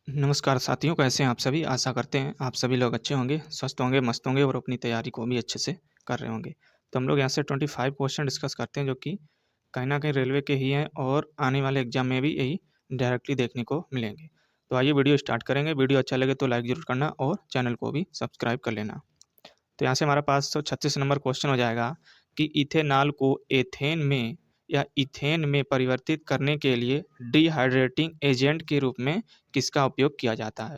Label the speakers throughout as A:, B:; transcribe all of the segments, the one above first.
A: नमस्कार साथियों, कैसे हैं आप सभी? आशा करते हैं आप सभी लोग अच्छे होंगे, स्वस्थ होंगे, मस्त होंगे और अपनी तैयारी को भी अच्छे से कर रहे होंगे। तो हम लोग यहाँ से 25 क्वेश्चन डिस्कस करते हैं जो कि कहीं न कहीं रेलवे के ही हैं और आने वाले एग्ज़ाम में भी यही डायरेक्टली देखने को मिलेंगे। तो आइए वीडियो स्टार्ट करेंगे। वीडियो अच्छा लगे तो लाइक ज़रूर करना और चैनल को भी सब्सक्राइब कर लेना। तो यहाँ से हमारा 536 नंबर क्वेश्चन हो जाएगा कि इथेनॉल को एथेन में या इथेन में परिवर्तित करने के लिए डिहाइड्रेटिंग एजेंट के रूप में किसका उपयोग किया जाता है?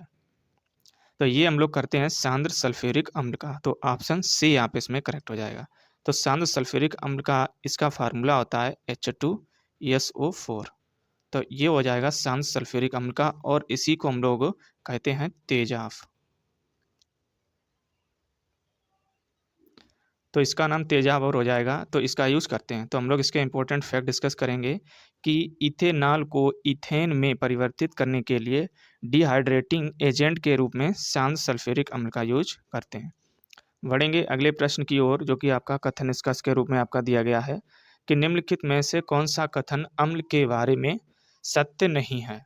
A: तो ये हम लोग करते हैं सांद्र सल्फ्यूरिक अम्ल का, तो ऑप्शन सी यहाँ पे इसमें करेक्ट हो जाएगा। तो सांद्र सल्फ्यूरिक अम्ल का इसका फार्मूला होता है H2SO4। तो ये हो जाएगा सांद्र सल्फ्यूरिक अम्ल का और इसी को हम लोग कहते हैं तेजाब। तो इसका नाम तेजाब और हो जाएगा, तो इसका यूज़ करते हैं। तो हम लोग इसके इंपॉर्टेंट फैक्ट डिस्कस करेंगे कि इथेनॉल को इथेन में परिवर्तित करने के लिए डिहाइड्रेटिंग एजेंट के रूप में सांद्र सल्फ्यूरिक अम्ल का यूज़ करते हैं। बढ़ेंगे अगले प्रश्न की ओर जो कि आपका कथन निष्कर्ष के रूप में आपका दिया गया है कि निम्नलिखित में से कौन-सा कथन अम्ल के बारे में सत्य नहीं है?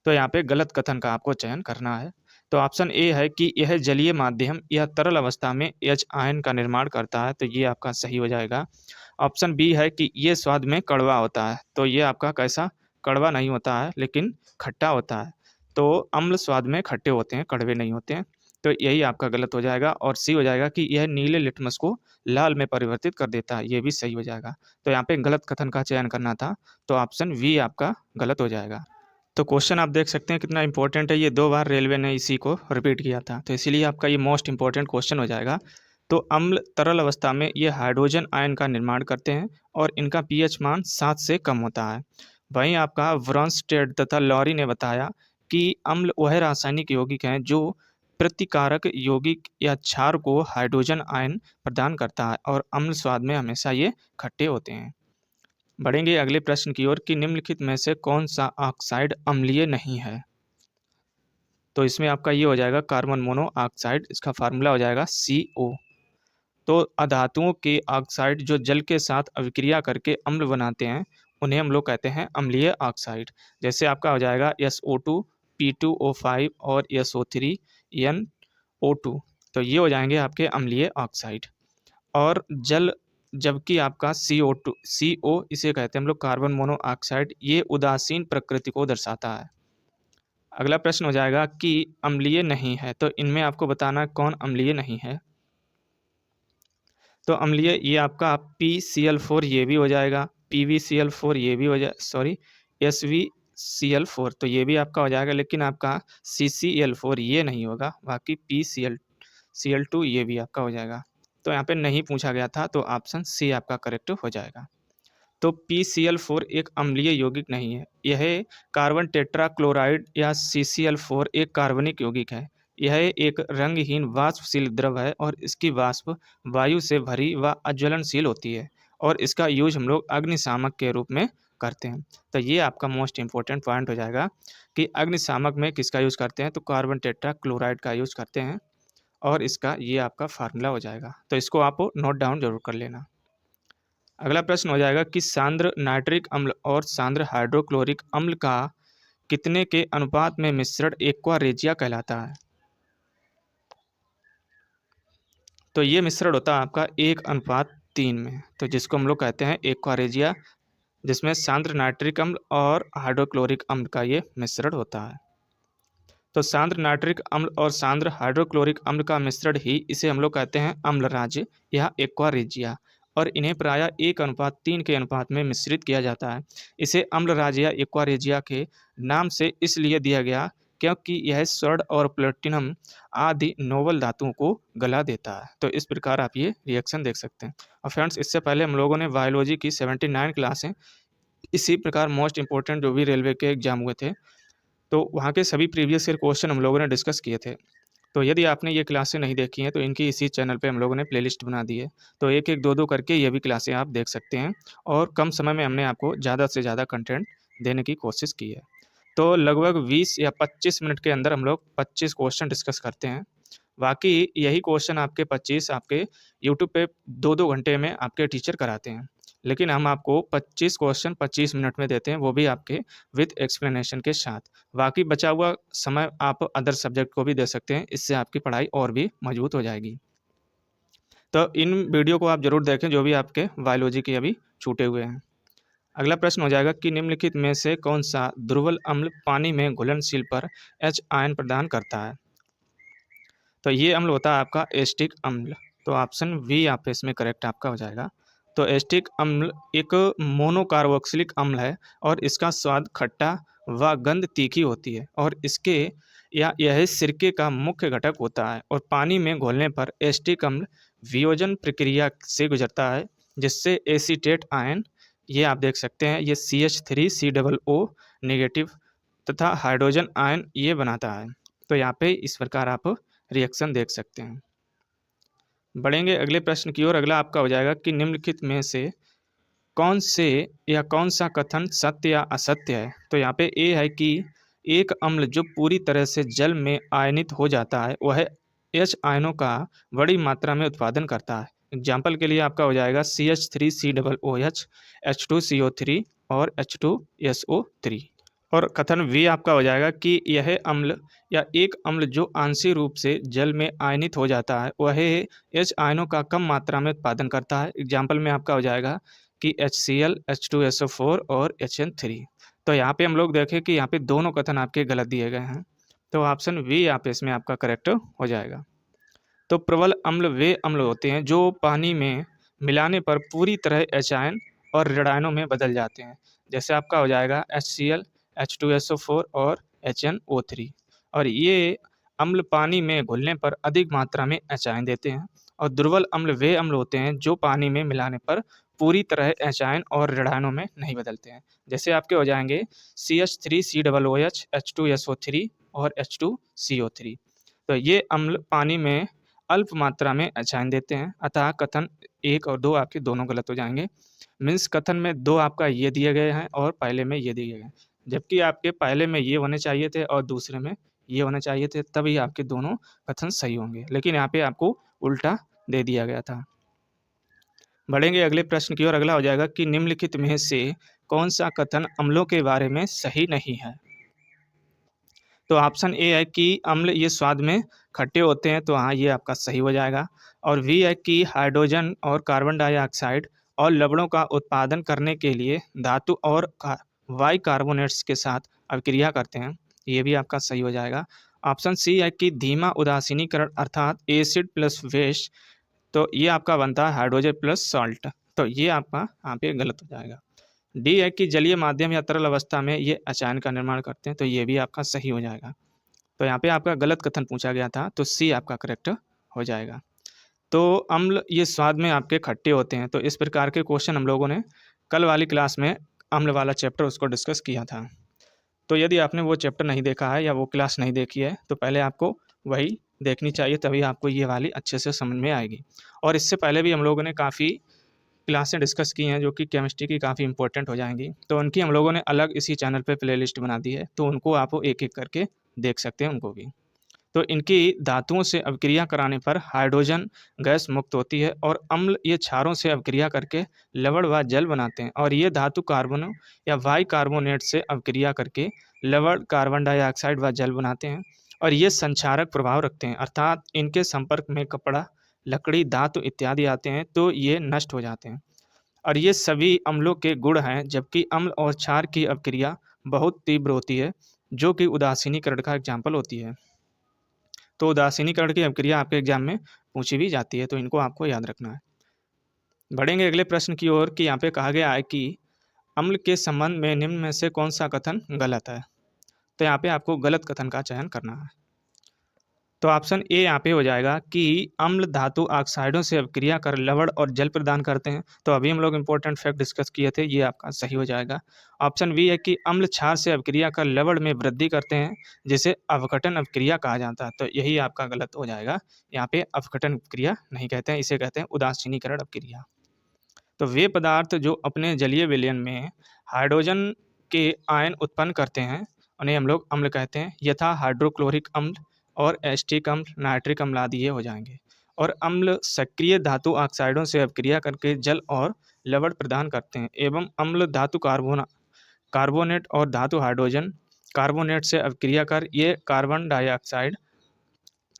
A: तो यहाँ पे गलत कथन का आपको चयन करना है। तो ऑप्शन ए है कि यह जलीय माध्यम या तरल अवस्था में एच आयन का निर्माण करता है, तो ये आपका सही हो जाएगा। ऑप्शन बी है कि ये स्वाद में कड़वा होता है, तो ये आपका कैसा? कड़वा नहीं होता है लेकिन खट्टा होता है। तो अम्ल स्वाद में खट्टे होते हैं, कड़वे नहीं होते हैं। तो यही आपका गलत हो जाएगा और सी हो जाएगा कि यह नीले लिटमस को लाल में परिवर्तित कर देता है, ये भी सही हो जाएगा। तो यहाँ पे गलत कथन का चयन करना था, तो ऑप्शन बी आपका गलत हो जाएगा। तो क्वेश्चन आप देख सकते हैं कितना इंपॉर्टेंट है, ये 2 बार रेलवे ने इसी को रिपीट किया था, तो इसीलिए आपका ये मोस्ट इंपॉर्टेंट क्वेश्चन हो जाएगा। तो अम्ल तरल अवस्था में ये हाइड्रोजन आयन का निर्माण करते हैं और इनका पीएच मान 7 से कम होता है। वहीं आपका ब्रॉन्स्टेड तथा लॉरी ने बताया कि अम्ल वह रासायनिक यौगिक हैं जो प्रतिकारक यौगिक या क्षार को हाइड्रोजन आयन प्रदान करता है और अम्ल स्वाद में हमेशा ये खट्टे होते हैं। बढ़ेंगे अगले प्रश्न की ओर कि निम्नलिखित में से कौन-सा ऑक्साइड अम्लीय नहीं है? तो इसमें आपका ये हो जाएगा कार्बन मोनोऑक्साइड, इसका फ़ॉर्मूला हो जाएगा CO। तो अधातुओं के ऑक्साइड जो जल के साथ अभिक्रिया करके अम्ल बनाते हैं, उन्हें हम लोग कहते हैं अम्लीय ऑक्साइड। जैसे आपका हो जाएगा SO2, P2O5 और SO3, तो ये हो जाएँगे आपके अम्लीय ऑक्साइड। और जल जबकि आपका CO इसे कहते हैं हम लोग कार्बन मोनोऑक्साइड, ये उदासीन प्रकृति को दर्शाता है। अगला प्रश्न हो जाएगा कि अम्लीय नहीं है, तो इनमें आपको बताना है कौन अम्लीय नहीं है। तो अम्लीय ये आपका PCl4 ये भी हो जाएगा, PbCl4 ये भी हो जाए सॉरी SvCl4 तो ये भी आपका हो जाएगा, लेकिन आपका CCl4 ये नहीं होगा, बाकी Cl2 ये भी आपका हो जाएगा। तो यहाँ पे नहीं पूछा गया था, तो ऑप्शन सी आपका करेक्ट हो जाएगा। तो PCl4 एक अम्लीय यौगिक नहीं है। यह कार्बन टेट्राक्लोराइड या CCl4 एक कार्बनिक यौगिक है। यह एक रंगहीन वाष्पशील द्रव है और इसकी वाष्प वायु से भरी व अज्वलनशील होती है और इसका यूज़ हम लोग अग्निशामक के रूप में करते हैं। तो ये आपका मोस्ट इम्पोर्टेंट पॉइंट हो जाएगा कि अग्निशामक में किसका यूज़ करते हैं, तो कार्बन टेट्राक्लोराइड का यूज़ करते हैं और इसका ये आपका फार्मूला हो जाएगा। तो इसको आप नोट डाउन ज़रूर कर लेना। अगला प्रश्न हो जाएगा कि सांद्र नाइट्रिक अम्ल और सांद्र हाइड्रोक्लोरिक अम्ल का कितने के अनुपात में मिश्रण एक्वा रेजिया कहलाता है? तो ये मिश्रण होता है आपका 1:3 में, तो जिसको हम लोग कहते हैं एक्वा रेजिया, जिसमें सांद्र नाइट्रिक अम्ल और हाइड्रोक्लोरिक अम्ल का ये मिश्रण होता है। तो सांद्र नाइट्रिक अम्ल और सांद्र हाइड्रोक्लोरिक अम्ल का मिश्रण ही इसे हम लोग कहते हैं अम्लराज या एक्वा रेजिया और इन्हें प्रायः 1:3 के अनुपात में मिश्रित किया जाता है। इसे अम्लराज या एक्वा रेजिया के नाम से इसलिए दिया गया क्योंकि यह स्वर्ण और प्लेटिनम आदि नोबल धातुओं को गला देता है। तो इस प्रकार आप ये रिएक्शन देख सकते हैं। और फ्रेंड्स, इससे पहले हम लोगों ने बायोलॉजी की 79 क्लासें इसी प्रकार मोस्ट इंपॉर्टेंट जो भी रेलवे के एग्जाम हुए थे, तो वहाँ के सभी प्रीवियस ईयर क्वेश्चन हम लोगों ने डिस्कस किए थे। तो यदि आपने ये क्लासें नहीं देखी हैं, तो इनकी इसी चैनल पे हम लोगों ने प्लेलिस्ट बना दी है। तो एक-एक, दो-दो करके ये भी क्लासें आप देख सकते हैं और कम समय में हमने आपको ज़्यादा से ज़्यादा कंटेंट देने की कोशिश की है। तो लगभग 20 या 25 मिनट के अंदर हम लोग 25 क्वेश्चन डिस्कस करते हैं। बाकी यही क्वेश्चन आपके 25 आपके यूट्यूब पे 2-2 घंटे में आपके टीचर कराते हैं। लेकिन हम आपको 25 क्वेश्चन 25 मिनट में देते हैं, वो भी आपके विद एक्सप्लेनेशन के साथ। बाकी बचा हुआ समय आप अदर सब्जेक्ट को भी दे सकते हैं, इससे आपकी पढ़ाई और भी मजबूत हो जाएगी। तो इन वीडियो को आप ज़रूर देखें जो भी आपके बायोलॉजी के अभी छूटे हुए हैं। अगला प्रश्न हो जाएगा कि निम्नलिखित में से कौन सा दुर्बल अम्ल पानी में घुलनशील पर H आयन प्रदान करता है? तो ये अम्ल होता है आपका एस्टिक अम्ल। तो ऑप्शन बी यहाँ पे इसमें करेक्ट आपका हो जाएगा। तो एस्टिक अम्ल एक मोनोकार्बोक्सिलिक अम्ल है और इसका स्वाद खट्टा व गंध तीखी होती है और इसके या यह सिरके का मुख्य घटक होता है और पानी में घोलने पर एस्टिक अम्ल वियोजन प्रक्रिया से गुजरता है जिससे एसीटेट आयन, ये आप देख सकते हैं, ये CH3COO नेगेटिव तथा हाइड्रोजन आयन ये बनाता है। तो यहाँ पे इस प्रकार आप रिएक्शन देख सकते हैं। बढ़ेंगे अगले प्रश्न की ओर। अगला आपका हो जाएगा कि निम्नलिखित में से कौन से या कौन सा कथन सत्य या असत्य है? तो यहाँ पे ए है कि एक अम्ल जो पूरी तरह से जल में आयनित हो जाता है वह H आयनों का बड़ी मात्रा में उत्पादन करता है। एग्जाम्पल के लिए आपका हो जाएगा CH3COOH, H2CO3 और H2SO3। और कथन वी आपका हो जाएगा कि यह अम्ल या एक अम्ल जो आंशिक रूप से जल में आयनित हो जाता है वह H आयनों का कम मात्रा में उत्पादन करता है। एग्जाम्पल में आपका हो जाएगा कि HCl, H2SO4 और HN3। तो यहाँ पे हम लोग देखें कि यहाँ पे दोनों कथन आपके गलत दिए गए हैं, तो ऑप्शन वी यहाँ पे इसमें आपका करेक्ट हो जाएगा। तो प्रबल अम्ल वे अम्ल होते हैं जो पानी में मिलाने पर पूरी तरह H आयन और ऋण आयनों में बदल जाते हैं। जैसे आपका हो जाएगा HCl, H2SO4 और HNO3। और ये अम्ल पानी में घुलने पर अधिक मात्रा में H आयन देते हैं। और दुर्बल अम्ल वे अम्ल होते हैं जो पानी में मिलाने पर पूरी तरह H आयन और ऋण आयनों में नहीं बदलते हैं। जैसे आपके हो जाएंगे CH3COOH, H2SO3 और H2CO3। तो ये अम्ल पानी में अल्प मात्रा में H आयन देते हैं, अतः कथन 1 और 2 आपके दोनों गलत हो जाएंगे। मीन्स कथन में 2 आपका ये दिए गए हैं और पहले में ये दिए गए हैं, जबकि आपके पहले में ये होने चाहिए थे और दूसरे में ये होने चाहिए थे, तभी आपके दोनों कथन सही होंगे, लेकिन यहाँ पे आपको उल्टा दे दिया गया था। बढ़ेंगे अगले प्रश्न की ओर। अगला हो जाएगा कि निम्नलिखित में से कौन सा कथन अम्लों के बारे में सही नहीं है? तो ऑप्शन ए है कि अम्ल ये स्वाद में खट्टे होते हैं, तो हाँ ये आपका सही हो जाएगा। और बी है कि हाइड्रोजन और कार्बन डाइऑक्साइड और लवणों का उत्पादन करने के लिए धातु और बाइकार्बोनेट्स के साथ अभिक्रिया करते हैं, ये भी आपका सही हो जाएगा। ऑप्शन सी है कि धीमा उदासीनीकरण अर्थात एसिड प्लस बेस, तो ये आपका बनता है हाइड्रोजन प्लस सॉल्ट, तो ये आपका यहाँ पे गलत हो जाएगा। डी है कि जलीय माध्यम या तरल अवस्था में ये अचायन का निर्माण करते हैं, तो ये भी आपका सही हो जाएगा। तो यहाँ पे आपका गलत कथन पूछा गया था, तो सी आपका करेक्ट हो जाएगा। तो अम्ल ये स्वाद में आपके खट्टे होते हैं, तो इस प्रकार के क्वेश्चन हम लोगों ने कल वाली क्लास में अम्ल वाला चैप्टर उसको डिस्कस किया था। तो यदि आपने वो चैप्टर नहीं देखा है या वो क्लास नहीं देखी है तो पहले आपको वही देखनी चाहिए, तभी आपको ये वाली अच्छे से समझ में आएगी। और इससे पहले भी हम लोगों ने काफ़ी क्लासें डिस्कस की हैं जो कि केमिस्ट्री की काफ़ी इंपॉर्टेंट हो जाएंगी, तो उनकी हम लोगों ने अलग इसी चैनल पे प्लेलिस्ट बना दी है, तो उनको आप एक एक करके देख सकते हैं उनको भी। तो इनकी धातुओं से अभिक्रिया कराने पर हाइड्रोजन गैस मुक्त होती है और अम्ल ये क्षारों से अभिक्रिया करके लवण व जल बनाते हैं, और ये धातु कार्बनों या बाइकार्बोनेट से अभिक्रिया करके लवण, कार्बन डाइऑक्साइड व जल बनाते हैं। और ये संक्षारक प्रभाव रखते हैं, अर्थात इनके संपर्क में कपड़ा, लकड़ी, धातु इत्यादि आते हैं तो ये नष्ट हो जाते हैं। और ये सभी अम्लों के गुण हैं, जबकि अम्ल और क्षार की अभिक्रिया बहुत तीव्र होती है, जो कि उदासीनीकरण का एग्जाम्पल होती है। तो उदासीनीकरण की अभिक्रिया आपके एग्जाम में पूछी भी जाती है, तो इनको आपको याद रखना है। बढ़ेंगे अगले प्रश्न की ओर कि यहाँ पे कहा गया है कि अम्ल के संबंध में निम्न में से कौन सा कथन गलत है? तो यहाँ पे आपको गलत कथन का चयन करना है। तो ऑप्शन ए यहाँ पे हो जाएगा कि अम्ल धातु ऑक्साइडों से अभिक्रिया कर लवण और जल प्रदान करते हैं, तो अभी हम लोग इंपॉर्टेंट फैक्ट डिस्कस किए थे, ये आपका सही हो जाएगा। ऑप्शन बी है कि अम्ल क्षार से अभिक्रिया कर लवण में वृद्धि करते हैं, जिसे अवघटन अभिक्रिया कहा जाता है, तो यही आपका गलत हो जाएगा। यहाँ पे अवघटन अभिक्रिया नहीं कहते हैं, इसे कहते हैं उदासीनीकरण अभिक्रिया। तो वे पदार्थ जो अपने जलीय विलयन में हाइड्रोजन के आयन उत्पन्न करते हैं उन्हें हम लोग अम्ल कहते हैं, यथा हाइड्रोक्लोरिक अम्ल और एस्टिक अम्ल, नाइट्रिक अम्ल आदि ये हो जाएंगे। और अम्ल सक्रिय धातु ऑक्साइडों से अभिक्रिया करके जल और लवण प्रदान करते हैं एवं अम्ल धातु कार्बोनेट और धातु हाइड्रोजन कार्बोनेट से अभिक्रिया कर ये कार्बन डाइऑक्साइड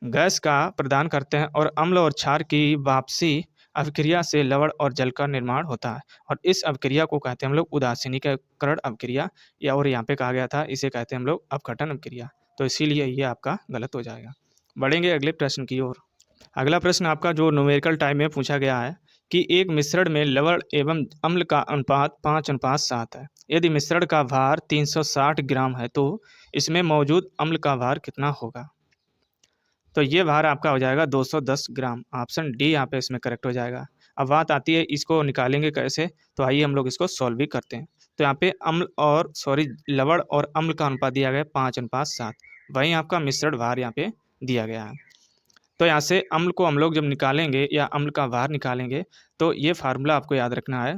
A: गैस का प्रदान करते हैं और अम्ल और क्षार की वापसी अभिक्रिया से लवण और जल का निर्माण होता है और इस अभिक्रिया को कहते हैं हम लोग उदासीनीकरण अभिक्रिया या और यहाँ पे कहा गया था इसे कहते हैं हम लोग अपघटन अभिक्रिया। तो इसीलिए ये आपका गलत हो जाएगा। बढ़ेंगे अगले प्रश्न की ओर। अगला प्रश्न आपका जो न्यूमेरिकल टाइप में पूछा गया है कि एक मिश्रण में लवण एवं अम्ल का अनुपात 5:7 है। यदि मिश्रण का भार 360 ग्राम है तो इसमें मौजूद अम्ल का भार कितना होगा। तो ये भार आपका हो जाएगा 210 ग्राम। ऑप्शन डी यहाँ पे इसमें करेक्ट हो जाएगा। अब बात आती है इसको निकालेंगे कैसे, तो आइए हम लोग इसको सॉल्व भी करते हैं। तो यहाँ पे लवण और अम्ल का अनुपात दिया गया 5:7, वहीं आपका मिश्रण भार यहाँ पे दिया गया है। तो यहाँ से अम्ल को हम लोग जब निकालेंगे या अम्ल का भार निकालेंगे तो ये फार्मूला आपको याद रखना है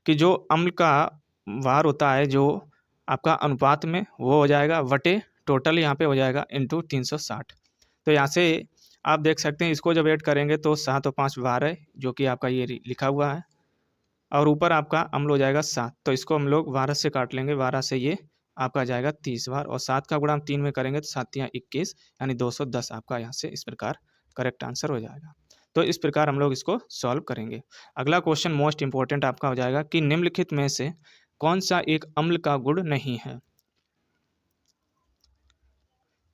A: कि जो अम्ल का भार होता है जो आपका अनुपात में वो हो जाएगा वटे टोटल यहाँ पे हो जाएगा इंटू 360। तो यहाँ से आप देख सकते हैं इसको जब ऐड करेंगे तो 7 और 5 12 जो कि आपका ये लिखा हुआ है और ऊपर आपका अम्ल हो जाएगा 7। तो इसको हम लोग 12 से काट लेंगे, 12 से ये आपका जाएगा 30 बार और 7 का गुणा हम 3 में करेंगे तो 7 या 21 यानी 210 आपका यहाँ से इस प्रकार करेक्ट आंसर हो जाएगा। तो इस प्रकार हम लोग इसको सॉल्व करेंगे। अगला क्वेश्चन मोस्ट इंपॉर्टेंट आपका हो जाएगा कि निम्नलिखित में से कौन सा एक अम्ल का गुण नहीं है।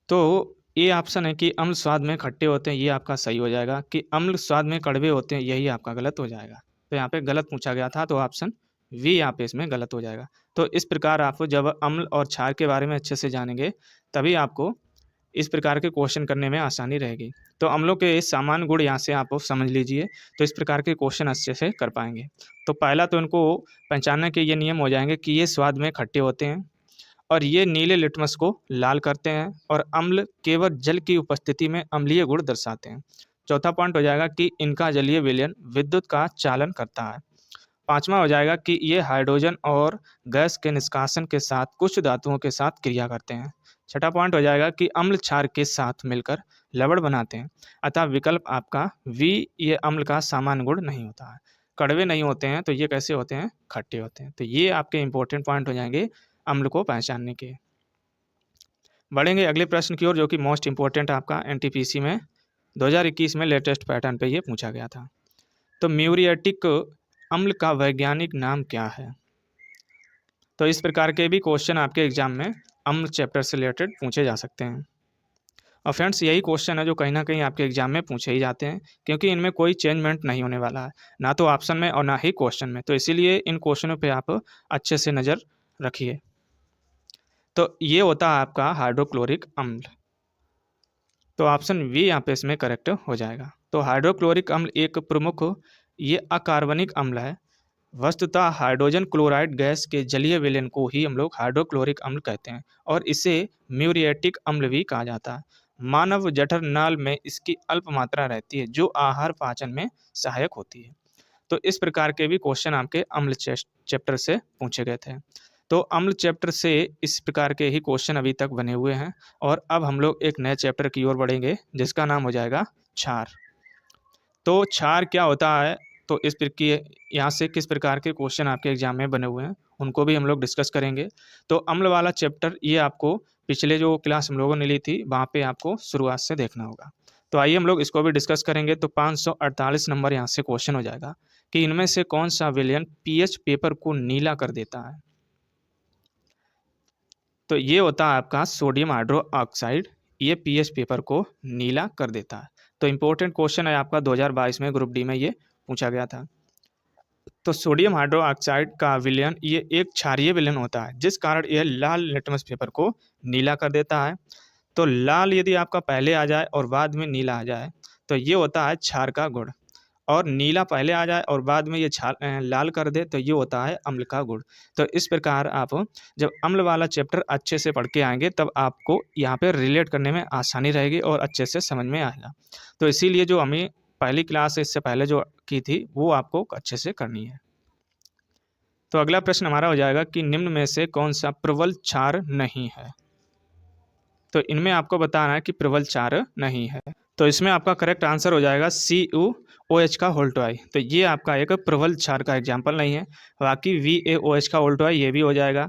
A: तो ये ऑप्शन है कि अम्ल स्वाद में खट्टे होते हैं, ये आपका सही हो जाएगा। कि अम्ल स्वाद में कड़वे होते हैं, यही आपका गलत हो जाएगा। तो यहाँ पे गलत पूछा गया था तो ऑप्शन वी यहाँ पे इसमें गलत हो जाएगा। तो इस प्रकार आप जब अम्ल और क्षार के बारे में अच्छे से जानेंगे तभी आपको इस प्रकार के क्वेश्चन करने में आसानी रहेगी। तो अम्लों के सामान्य गुण यहाँ से आप समझ लीजिए तो इस प्रकार के क्वेश्चन अच्छे से कर पाएंगे। तो पहला तो इनको पहचानने के ये नियम हो जाएंगे कि ये स्वाद में खट्टे होते हैं और ये नीले लिटमस को लाल करते हैं और अम्ल केवल जल की उपस्थिति में अम्लीय गुण दर्शाते हैं। चौथा पॉइंट हो जाएगा कि इनका जलीय विलयन विद्युत का चालन करता है। पांचवा हो जाएगा कि ये हाइड्रोजन और गैस के निष्कासन के साथ कुछ धातुओं के साथ क्रिया करते हैं। छठा पॉइंट हो जाएगा कि अम्ल क्षार के साथ मिलकर लवण बनाते हैं। अतः विकल्प आपका वी ये अम्ल का सामान्य गुण नहीं होता है। कड़वे नहीं होते हैं तो ये कैसे होते हैं, खट्टे होते हैं। तो ये आपके इंपॉर्टेंट पॉइंट हो जाएंगे अम्ल को पहचानने के। बढ़ेंगे अगले प्रश्न की ओर जो कि मोस्ट इंपॉर्टेंट आपका एनटीपीसी में 2021 में लेटेस्ट पैटर्न पे ये पूछा गया था। तो म्यूरिएटिक अम्ल का वैज्ञानिक नाम क्या है। तो इस प्रकार के भी क्वेश्चन आपके एग्जाम में अम्ल चैप्टर से रिलेटेड पूछे जा सकते हैं। और फ्रेंड्स यही क्वेश्चन है जो कहीं ना कहीं आपके एग्जाम में पूछे ही जाते हैं क्योंकि इनमें कोई चेंजमेंट नहीं होने वाला है, ना तो ऑप्शन में और ना ही क्वेश्चन में। तो इसीलिए इन क्वेश्चनों पे आप अच्छे से नज़र रखिए। तो ये होता है आपका हाइड्रोक्लोरिक अम्ल। तो ऑप्शन वी यहाँ पे इसमें करेक्ट हो जाएगा। तो हाइड्रोक्लोरिक अम्ल एक प्रमुख ये अकार्बनिक अम्ल है। वस्तुतः हाइड्रोजन क्लोराइड गैस के जलीय विलयन को ही हम लोग हाइड्रोक्लोरिक अम्ल कहते हैं और इसे म्यूरिएटिक अम्ल भी कहा जाता है। मानव जठर नाल में इसकी अल्प मात्रा रहती है जो आहार पाचन में सहायक होती है। तो इस प्रकार के भी क्वेश्चन आपके अम्ल चैप्टर से पूछे गए थे। तो अम्ल चैप्टर से इस प्रकार के ही क्वेश्चन अभी तक बने हुए हैं और अब हम लोग एक नए चैप्टर की ओर बढ़ेंगे जिसका नाम हो जाएगा क्षार। तो क्षार क्या होता है, तो इस प्रकार यहाँ से किस प्रकार के क्वेश्चन आपके एग्जाम में बने हुए हैं उनको भी हम लोग डिस्कस करेंगे। तो अम्ल वाला चैप्टर ये आपको पिछले जो क्लास हम लोगों ने ली थी वहाँ पे आपको शुरुआत से देखना होगा। तो आइए हम लोग इसको भी डिस्कस करेंगे। तो 548 नंबर यहाँ से क्वेश्चन हो जाएगा कि इनमें से कौन सा विलयन पीएच पेपर को नीला कर देता है। तो ये होता है आपका सोडियम हाइड्रो ऑक्साइड, ये पीएच पेपर को नीला कर देता है। तो इम्पोर्टेंट क्वेश्चन है आपका 2022 में ग्रुप डी में ये पूछा गया था। तो सोडियम हाइड्रो ऑक्साइड का विलयन ये एक क्षारीय विलयन होता है जिस कारण यह लाल लिटमस पेपर को नीला कर देता है। तो लाल यदि आपका पहले आ जाए और बाद में नीला आ जाए तो ये होता है क्षार का गुण, और नीला पहले आ जाए और बाद में ये लाल कर दे तो ये होता है अम्ल का गुण। तो इस प्रकार आप जब अम्ल वाला चैप्टर अच्छे से पढ़ के आएंगे तब आपको यहाँ पे रिलेट करने में आसानी रहेगी और अच्छे से समझ में आएगा। तो इसीलिए जो हमें पहली क्लास इससे पहले जो की थी वो आपको अच्छे से करनी है। तो अगला प्रश्न हमारा हो जाएगा कि निम्न में से कौन सा प्रबल क्षार नहीं है। तो इनमें आपको बताना है कि प्रबल क्षार नहीं है। तो इसमें आपका करेक्ट आंसर हो जाएगा CuOH का होल्टोआई। तो ये आपका एक प्रबल क्षार का एग्जाम्पल नहीं है। बाकी VaOH का होल्टोआई ये भी हो जाएगा,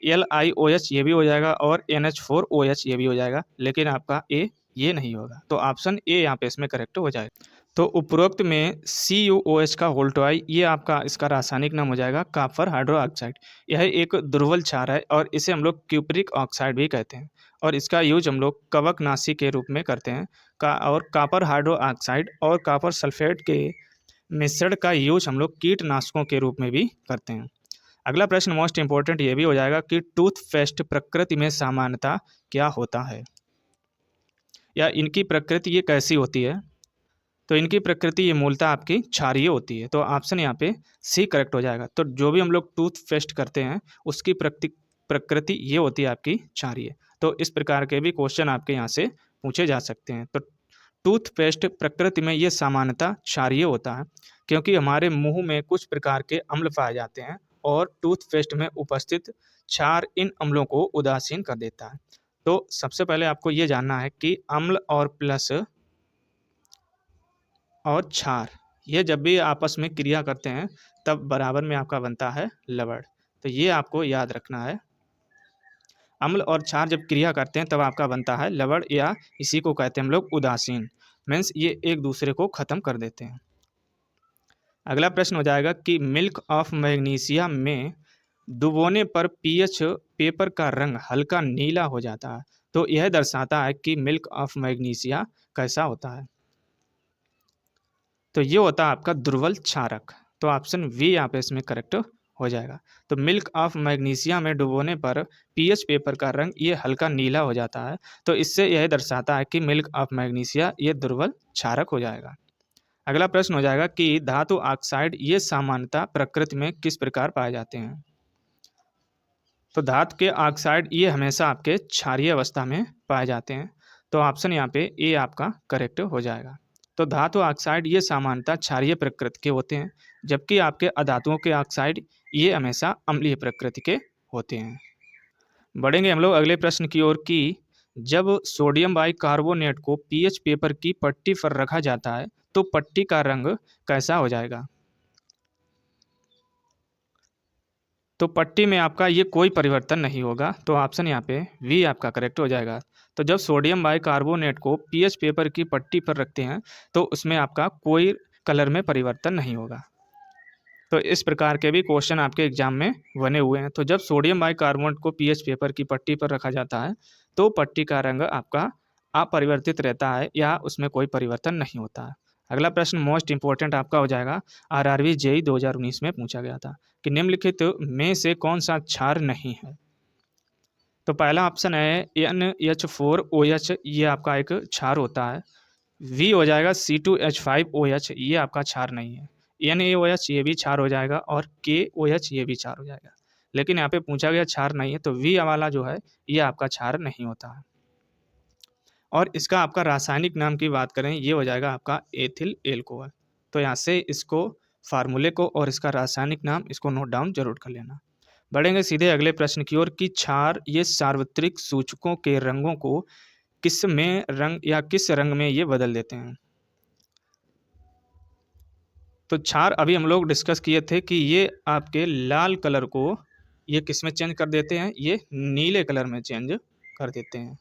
A: LiOH ये भी हो जाएगा और NH4OH ये भी हो जाएगा, लेकिन आपका ए ये नहीं होगा। तो ऑप्शन ए यहाँ पे इसमें करेक्ट हो जाएगा। तो उपरोक्त में CuOH का होल्टोआई ये आपका इसका रासायनिक नाम हो जाएगा कॉपर हाइड्रोक्साइड। यह एक दुर्बल क्षार है और इसे हम लोग क्यूप्रिक ऑक्साइड भी कहते हैं और इसका यूज हम लोग कवकनाशी के रूप में करते हैं और कॉपर हाइड्रोक्साइड और कॉपर सल्फेट के मिश्रण का यूज हम लोग कीटनाशकों के रूप में भी करते हैं। अगला प्रश्न मोस्ट इंपॉर्टेंट ये भी हो जाएगा कि टूथपेस्ट प्रकृति में सामान्यता क्या होता है, या इनकी प्रकृति ये कैसी होती है। तो इनकी प्रकृति ये मूलतः आपकी क्षारीय होती है। तो ऑप्शन यहाँ पे सी करेक्ट हो जाएगा। तो जो भी हम लोग टूथपेस्ट करते हैं उसकी प्रकृति ये होती है आपकी क्षारीय। तो इस प्रकार के भी क्वेश्चन आपके यहाँ से पूछे जा सकते हैं। तो टूथपेस्ट प्रकृति में ये सामान्यतः क्षारीय होता है क्योंकि हमारे मुंह में कुछ प्रकार के अम्ल पाए जाते हैं और टूथपेस्ट में उपस्थित क्षार इन अम्लों को उदासीन कर देता है। तो सबसे पहले आपको ये जानना है कि अम्ल और प्लस और क्षार ये जब भी आपस में क्रिया करते हैं तब बराबर में आपका बनता है लवण। तो ये आपको याद रखना है। अम्ल और क्षार जब क्रिया करते हैं तब आपका बनता है लवण, या इसी को कहते हैं हम लोग उदासीन। मीन्स ये एक दूसरे को खत्म कर देते हैं। अगला प्रश्न हो जाएगा कि मिल्क ऑफ मैग्नीशिया में डुबोने पर पीएच पेपर का रंग हल्का नीला हो जाता है। तो यह दर्शाता है कि मिल्क ऑफ मैग्नीशिया कैसा होता है। तो ये होता है आपका दुर्बल क्षारक। तो ऑप्शन वी यहाँ पे इसमें करेक्ट हो जाएगा। तो मिल्क ऑफ मैग्नीशिया में डुबोने पर पीएच पेपर का रंग ये हल्का नीला हो जाता है। तो इससे यह दर्शाता है कि मिल्क ऑफ मैग्नीशिया ये दुर्बल क्षारक हो जाएगा। अगला प्रश्न हो जाएगा कि धातु ऑक्साइड ये सामान्यतः प्रकृति में किस प्रकार पाए जाते हैं। तो धातु के ऑक्साइड ये हमेशा आपके क्षारीय अवस्था में पाए जाते हैं। तो ऑप्शन यहाँ पे ए आपका करेक्ट हो जाएगा। तो धातु ऑक्साइड ये सामान्यतः क्षारीय प्रकृति के होते हैं, जबकि आपके अधातुओं के ऑक्साइड ये हमेशा अम्लीय प्रकृति के होते हैं। बढ़ेंगे हम लोग अगले प्रश्न की ओर कि जब सोडियम बाइकार्बोनेट को पीएच पेपर की पट्टी पर रखा जाता है तो पट्टी का रंग कैसा हो जाएगा। तो पट्टी में आपका ये कोई परिवर्तन नहीं होगा। तो ऑप्शन यहाँ पे वी आपका करेक्ट हो जाएगा। तो जब सोडियम बाइकार्बोनेट को पीएच पेपर की पट्टी पर रखते हैं तो उसमें आपका कोई कलर में परिवर्तन नहीं होगा। तो इस प्रकार के भी क्वेश्चन आपके एग्जाम में बने हुए हैं। तो जब सोडियम बाइकार्बोनेट को पीएच पेपर की पट्टी पर रखा जाता है तो पट्टी का रंग आपका अपरिवर्तित रहता है या उसमें कोई परिवर्तन नहीं होता है। अगला प्रश्न मोस्ट इंपॉर्टेंट आपका हो जाएगा, आरआरबी जेईई 2019 में पूछा गया था कि निम्नलिखित में से कौन सा क्षार नहीं है। तो पहला ऑप्शन है NH4OH, ये आपका एक क्षार होता है। वी हो जाएगा C2H5OH, ये आपका क्षार नहीं है। NaOH ये भी क्षार हो जाएगा और KOH ये भी क्षार हो जाएगा। लेकिन यहाँ पे पूछा गया क्षार नहीं है, तो वी वाला जो है ये आपका क्षार नहीं होता है। और इसका आपका रासायनिक नाम की बात करें ये हो जाएगा आपका एथिल एल्कोहल। तो यहाँ से इसको फार्मूले को और इसका रासायनिक नाम इसको नोट डाउन जरूर कर लेना। बढ़ेंगे सीधे अगले प्रश्न की ओर कि क्षार ये सार्वत्रिक सूचकों के रंगों को किस में रंग या किस रंग में ये बदल देते हैं। तो क्षार अभी हम लोग डिस्कस किए थे कि ये आपके लाल कलर को ये किस में चेंज कर देते हैं, ये नीले कलर में चेंज कर देते हैं।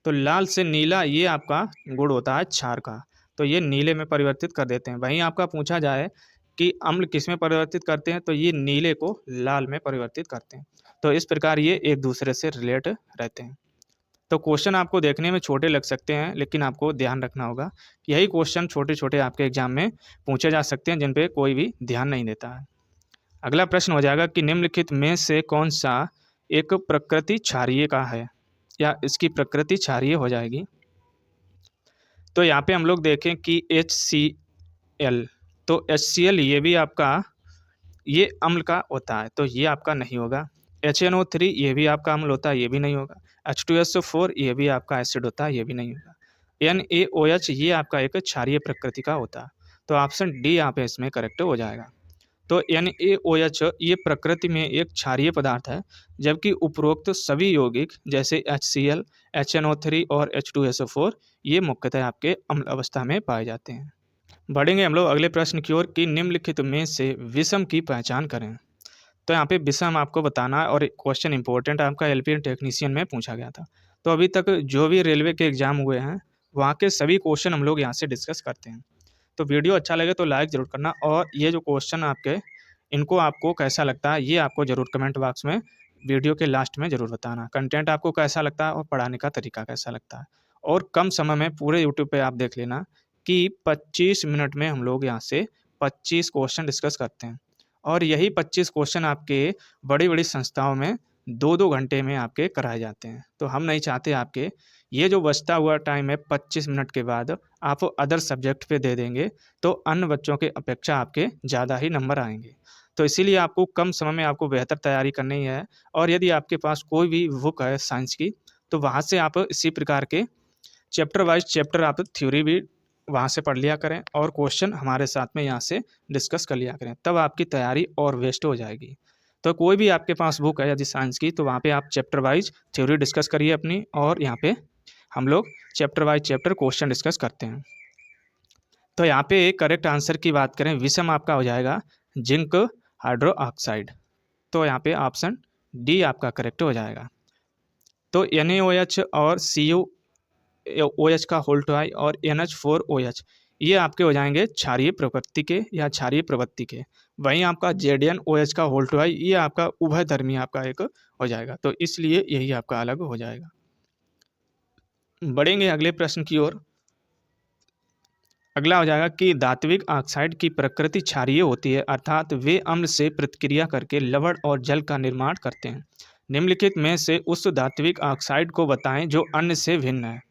A: तो लाल से नीला ये आपका गुण होता है क्षार का, तो ये नीले में परिवर्तित कर देते हैं। वहीं आपका पूछा जाए कि अम्ल किस में परिवर्तित करते हैं, तो ये नीले को लाल में परिवर्तित करते हैं। तो इस प्रकार ये एक दूसरे से रिलेट रहते हैं। तो क्वेश्चन आपको देखने में छोटे लग सकते हैं, लेकिन आपको ध्यान रखना होगा यही क्वेश्चन छोटे छोटे आपके एग्जाम में पूछे जा सकते हैं जिन पे कोई भी ध्यान नहीं देता है। अगला प्रश्न हो जाएगा कि निम्नलिखित में से कौन सा एक प्रकृति क्षारीय का है, या इसकी प्रकृति क्षारीय हो जाएगी। तो यहाँ पे हम लोग देखें कि HCl, तो HCl ये भी आपका ये अम्ल का होता है, तो ये आपका नहीं होगा। HNO3 ये भी आपका अम्ल होता है, ये भी नहीं होगा। H2SO4 ये भी आपका एसिड होता है, ये भी नहीं होगा। NaOH ये आपका एक क्षारीय प्रकृति का होता है। तो ऑप्शन डी यहाँ पे इसमें करेक्ट हो जाएगा। तो NaOH ये प्रकृति में एक क्षारीय पदार्थ है, जबकि उपरोक्त सभी यौगिक जैसे HCl, HNO3 और H2SO4 ये मुख्यतः आपके अम्ल अवस्था में पाए जाते हैं। बढ़ेंगे हम लोग अगले प्रश्न की ओर कि निम्नलिखित में से विषम की पहचान करें। तो यहाँ पे विषम आपको बताना है और क्वेश्चन इंपॉर्टेंट आपका एलपीएन टेक्नीशियन में पूछा गया था। तो अभी तक जो भी रेलवे के एग्जाम हुए हैं वहाँ के सभी क्वेश्चन हम लोग यहाँ से डिस्कस करते हैं। तो वीडियो अच्छा लगे तो लाइक ज़रूर करना, और ये जो क्वेश्चन आपके इनको आपको कैसा लगता है ये आपको ज़रूर कमेंट बॉक्स में वीडियो के लास्ट में ज़रूर बताना। कंटेंट आपको कैसा लगता है और पढ़ाने का तरीका कैसा लगता है। और कम समय में पूरे यूट्यूब पे आप देख लेना कि 25 मिनट में हम लोग यहाँ से 25 क्वेश्चन डिस्कस करते हैं, और यही 25 क्वेश्चन आपके बड़ी बड़ी संस्थाओं में 2-2 घंटे में आपके कराए जाते हैं। तो हम नहीं चाहते आपके ये जो बचता हुआ टाइम है 25 मिनट के बाद आप अदर सब्जेक्ट पे दे देंगे तो अन्य बच्चों के अपेक्षा आपके ज़्यादा ही नंबर आएंगे। तो इसीलिए आपको कम समय में आपको बेहतर तैयारी करनी है। और यदि आपके पास कोई भी बुक है साइंस की तो वहाँ से आप इसी प्रकार के चैप्टर वाइज चैप्टर आप थ्योरी भी वहाँ से पढ़ लिया करें और क्वेश्चन हमारे साथ में यहाँ से डिस्कस कर लिया करें, तब आपकी तैयारी और वेस्ट हो जाएगी। तो कोई भी आपके पास बुक है यदि साइंस की तो वहाँ पे आप चैप्टर वाइज थ्योरी डिस्कस करिए अपनी, और यहाँ पे हम लोग chapter wise chapter question discuss करते हैं। तो यहाँ पे करेक्ट आंसर की बात करें विषम आपका हो जाएगा जिंक हाइड्रो ऑक्साइड। तो यहाँ पे ऑप्शन डी आपका करेक्ट हो जाएगा। तो NaOH और CuOH का होल टू आई और NH4OH ये आपके हो जाएंगे क्षारीय प्रवृत्ति के या क्षारीय प्रवृत्ति के। वहीं आपका ZnOH का होल टू आई ये आपका उभयधर्मी आपका एक हो जाएगा, तो इसलिए यही आपका अलग हो जाएगा। बढ़ेंगे अगले प्रश्न की ओर। अगला हो जाएगा कि धात्विक ऑक्साइड की प्रकृति क्षारीय होती है, अर्थात वे अम्ल से प्रतिक्रिया करके लवण और जल का निर्माण करते हैं। निम्नलिखित में से उस धात्विक ऑक्साइड को बताएं जो अन्य से भिन्न है।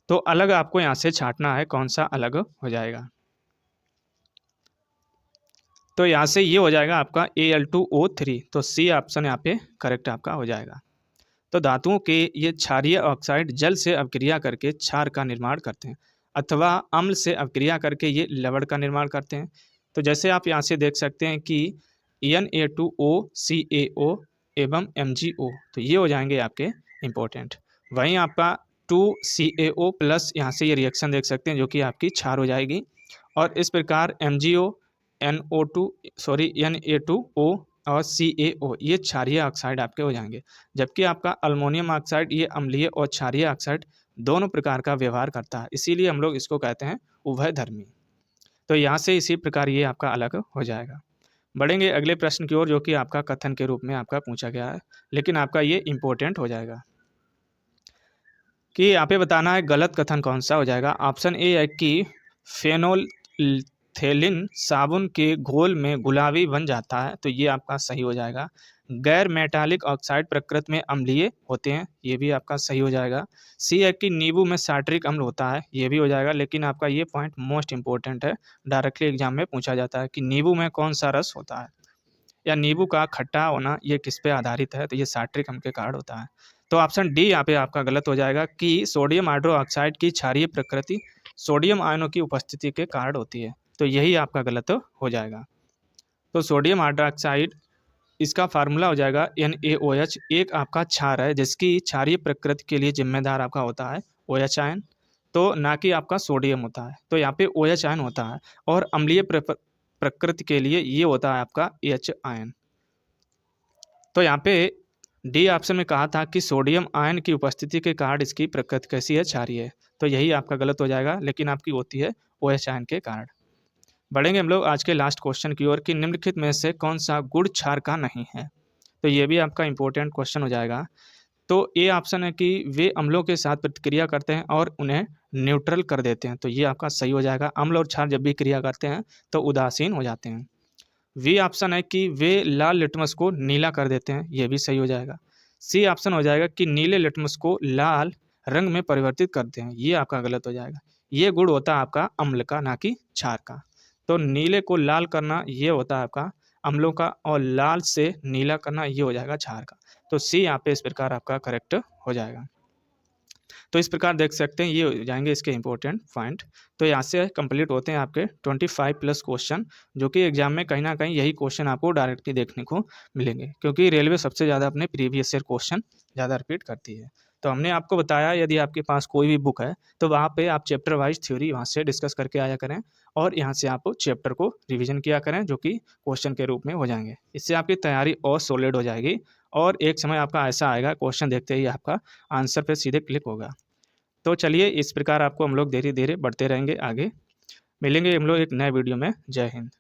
A: तो अलग आपको यहाँ से छांटना है कौन सा अलग हो जाएगा। तो यहाँ से ये हो जाएगा आपका Al2O3, तो सी ऑप्शन यहाँ पे करेक्ट आपका हो जाएगा। तो धातुओं के ये क्षारीय ऑक्साइड जल से अभिक्रिया करके क्षार का निर्माण करते हैं अथवा अम्ल से अभिक्रिया करके ये लवण का निर्माण करते हैं। तो जैसे आप यहाँ से देख सकते हैं कि Na2O CaO एवं MgO, तो ये हो जाएंगे आपके इम्पोर्टेंट। वहीं आपका 2CaO प्लस यहाँ से ये रिएक्शन देख सकते हैं जो कि आपकी क्षार हो जाएगी, और इस प्रकार MgO Na2O और CaO ये क्षारीय ऑक्साइड आपके हो जाएंगे। जबकि आपका अल्मोनियम ऑक्साइड ये अम्लीय और क्षारीय ऑक्साइड दोनों प्रकार का व्यवहार करता है, इसीलिए हम लोग इसको कहते हैं उभयधर्मी। तो यहाँ से इसी प्रकार ये आपका अलग हो जाएगा। बढ़ेंगे अगले प्रश्न की ओर जो कि आपका कथन के रूप में आपका पूछा गया है, लेकिन आपका ये इम्पोर्टेंट हो जाएगा कि यहाँ पे बताना है गलत कथन कौन सा हो जाएगा। ऑप्शन ए है कि फेनोल्फथेलिन साबुन के घोल में गुलाबी बन जाता है, तो ये आपका सही हो जाएगा। गैर मेटालिक ऑक्साइड प्रकृति में अम्लीय होते हैं, ये भी आपका सही हो जाएगा। सी है कि नींबू में साइट्रिक अम्ल होता है, ये भी हो जाएगा। लेकिन आपका ये पॉइंट मोस्ट इंपॉर्टेंट है, डायरेक्टली एग्जाम में पूछा जाता है कि नींबू में कौन सा रस होता है या नींबू का खट्टा होना ये किस पे आधारित है, तो ये साइट्रिक अम्ल के कारण होता है। तो ऑप्शन डी यहाँ पे आपका गलत हो जाएगा कि सोडियम हाइड्रोक्साइड की क्षारीय प्रकृति सोडियम आयनों की उपस्थिति के कारण होती है, तो यही आपका गलत हो जाएगा। तो सोडियम हाइड्रोक्साइड इसका फार्मूला हो जाएगा NaOH, एक आपका क्षार है जिसकी क्षारीय प्रकृति के लिए जिम्मेदार आपका होता है OH आयन, तो ना कि आपका सोडियम होता है। तो यहाँ पे OH आयन होता है, और अम्लीय प्रकृति के लिए ये होता है आपका H आयन। तो यहाँ पे डी ऑप्शन में कहा था कि सोडियम आयन की उपस्थिति के कारण इसकी प्रकृति कैसी है, क्षारीय है, तो यही आपका गलत हो जाएगा, लेकिन आपकी होती है OH आयन के कारण। बढ़ेंगे हम लोग आज के लास्ट क्वेश्चन की ओर कि निम्नलिखित में से कौन सा गुण क्षार का नहीं है, तो ये भी आपका इंपॉर्टेंट क्वेश्चन हो जाएगा। तो ए ऑप्शन है कि वे अम्लों के साथ प्रतिक्रिया करते हैं और उन्हें न्यूट्रल कर देते हैं, तो ये आपका सही हो जाएगा। अम्ल और क्षार जब भी क्रिया करते हैं तो उदासीन हो जाते हैं। बी ऑप्शन है कि वे लाल लिटमस को नीला कर देते हैं, ये भी सही हो जाएगा। सी ऑप्शन हो जाएगा कि नीले लिटमस को लाल रंग में परिवर्तित करते हैं, ये आपका गलत हो जाएगा। ये गुण होता है आपका अम्ल का, ना कि क्षार का। तो नीले को लाल करना ये होता है आपका अम्लों का, और लाल से नीला करना ये हो जाएगा क्षार का। तो सी यहाँ पे इस प्रकार आपका करेक्ट हो जाएगा। तो इस प्रकार देख सकते हैं ये हो जाएँगे इसके इम्पोर्टेंट पॉइंट। तो यहाँ से कंप्लीट होते हैं आपके 25 प्लस क्वेश्चन, जो कि एग्ज़ाम में कहीं न कहीं यही क्वेश्चन आपको डायरेक्टली देखने को मिलेंगे, क्योंकि रेलवे सबसे ज़्यादा अपने प्रीवियस ईयर क्वेश्चन ज़्यादा रिपीट करती है। तो हमने आपको बताया यदि आपके पास कोई भी बुक है, तो वहाँ पे आप चैप्टर वाइज़ थ्योरी वहाँ से डिस्कस करके आया करें और यहाँ से आप चैप्टर को रिवीजन किया करें, जो कि क्वेश्चन के रूप में हो जाएँगे। इससे आपकी तैयारी और सॉलिड हो जाएगी और एक समय आपका ऐसा आएगा क्वेश्चन देखते ही आपका आंसर पे सीधे क्लिक होगा। तो चलिए इस प्रकार आपको हम लोग धीरे-धीरे बढ़ते रहेंगे आगे। मिलेंगे हम लोग एक नए वीडियो में। जय हिंद।